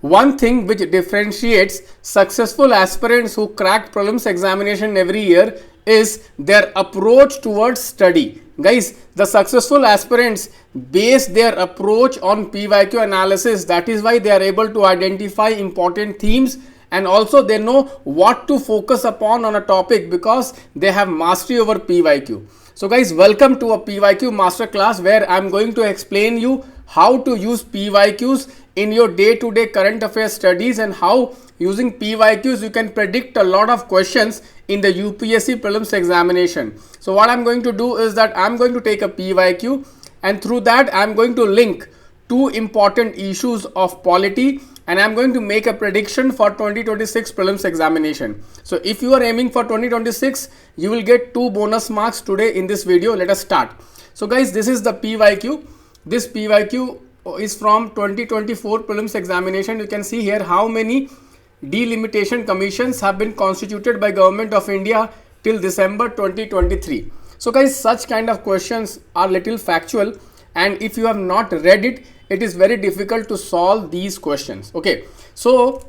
one thing which differentiates successful aspirants who crack prelims examination every year is their approach towards study. Guys, the successful aspirants base their approach on PYQ analysis. That is why they are able to identify important themes, and also they know what to focus upon on a topic because they have mastery over PYQ. So guys, welcome to a PYQ masterclass where I am going to explain you how to use PYQs in your day-to-day current affairs studies, and how using PYQs you can predict a lot of questions in the UPSC Prelims examination. So what I'm going to do is that I'm going to take a PYQ, and through that I'm going to link two important issues of polity, and I'm going to make a prediction for 2026 Prelims examination. So if you are aiming for 2026, you will get 2 bonus marks today in this video. Let us start. So guys, this is the PYQ. This PYQ is from 2024 Prelims examination. You can see here how many delimitation commissions have been constituted by Government of India till December 2023. So guys, such kind of questions are little factual, and if you have not read it, it is very difficult to solve these questions. Okay, so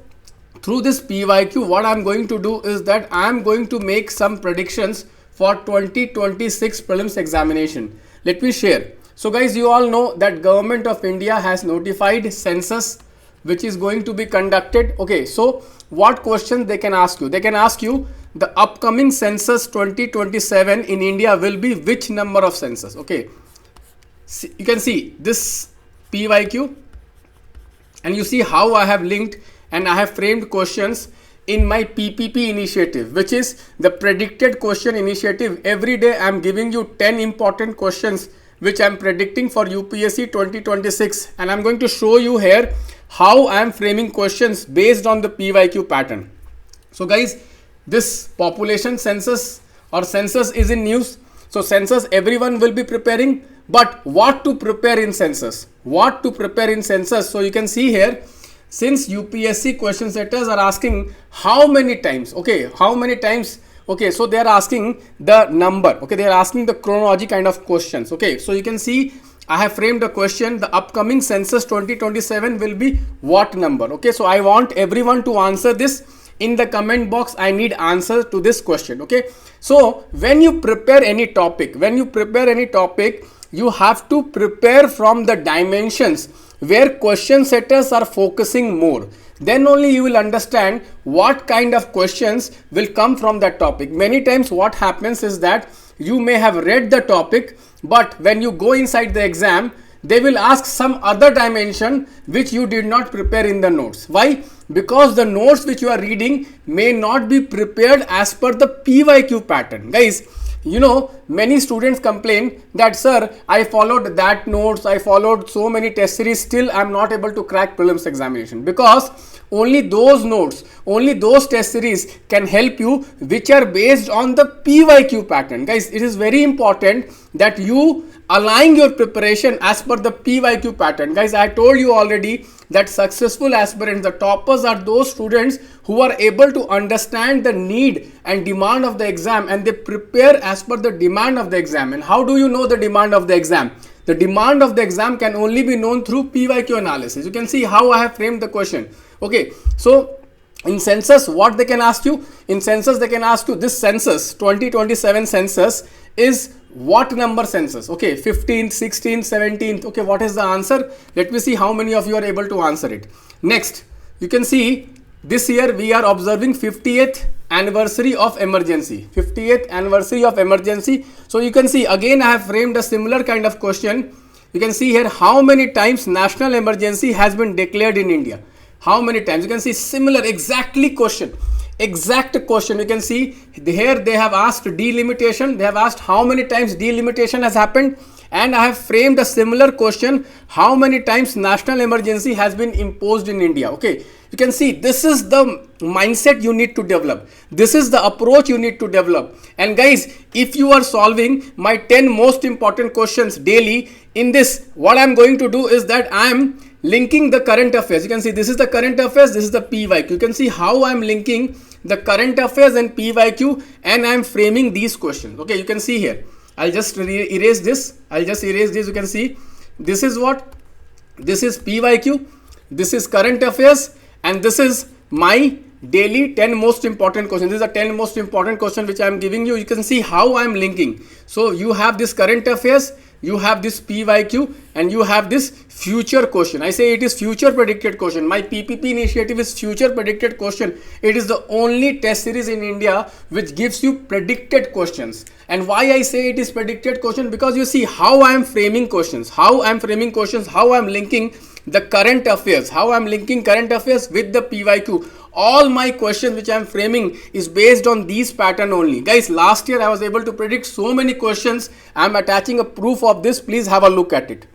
through this PYQ, what I'm going to do is that I'm going to make some predictions for 2026 Prelims examination. Let me share. So guys, you all know that Government of India has notified census which is going to be conducted. Okay, so what questions they can ask you? They can ask you the upcoming census 2027 in India will be which number of census. Okay, you can see this PYQ, and you see how I have linked and I have framed questions in my PPP initiative, which is the predicted question initiative. Every day I am giving you 10 important questions which I am predicting for UPSC 2026, and I am going to show you here how I am framing questions based on the PYQ pattern. So guys, this population census or census is in news. So census everyone will be preparing, but what to prepare in census? What to prepare in census? So you can see here, since UPSC question setters are asking how many times, okay, how many times, okay, so they are asking the number, okay, they are asking the chronology kind of questions. Okay, so you can see I have framed a question, the upcoming census 2027 will be what number? Okay, so I want everyone to answer this in the comment box. I need answer to this question. Okay, so when you prepare any topic, you have to prepare from the dimensions where question setters are focusing more. Then only you will understand what kind of questions will come from that topic. Many times what happens is that you may have read the topic, but when you go inside the exam, they will ask some other dimension which you did not prepare in the notes. Why? Because the notes which you are reading may not be prepared as per the PYQ pattern. Guys, you know, many students complain that, sir, I followed that notes, I followed so many test series, still I am not able to crack prelims examination, because only those notes, only those test series can help you which are based on the PYQ pattern. Guys, it is very important that you align your preparation as per the PYQ pattern. Guys, I told you already that successful aspirants, the toppers, are those students who are able to understand the need and demand of the exam, and they prepare as per the demand of the exam. And how do you know the demand of the exam? The demand of the exam can only be known through PYQ analysis. You can see how I have framed the question. Okay, so in census, what they can ask you? In census, they can ask you this census 2027 census is what number census? Okay, 15th, 16th, 17th. Okay, what is the answer? Let me see how many of you are able to answer it. Next, you can see this year we are observing 50th anniversary of emergency. 50th anniversary of emergency. So you can see again I have framed a similar kind of question. You can see here how many times national emergency has been declared in India. How many times? You can see similar exact question. You can see here they have asked delimitation. They have asked how many times delimitation has happened, and I have framed a similar question, how many times national emergency has been imposed in India. Okay, you can see this is the mindset you need to develop. This is the approach you need to develop. And guys, if you are solving my 10 most important questions daily, in this what I am going to do is that I am linking the current affairs. You can see this is the current affairs, this is the PYQ. You can see how I am linking the current affairs and PYQ, and I am framing these questions. Okay, you can see here. I'll just erase this. You can see this is what? This is PYQ, this is current affairs, and this is my daily 10 most important questions. These are 10 most important questions which I am giving you. You can see how I am linking. So you have this current affairs, you have this PYQ, and you have this future question. I say it is future predicted question. My PPP initiative is future predicted question. It is the only test series in India which gives you predicted questions. And why I say it is predicted question? Because you see how I am framing questions, how I am linking the current affairs, how I am linking current affairs with the PYQ. All my questions which I am framing is based on these pattern only. Guys, last year I was able to predict so many questions. I am attaching a proof of this. Please have a look at it.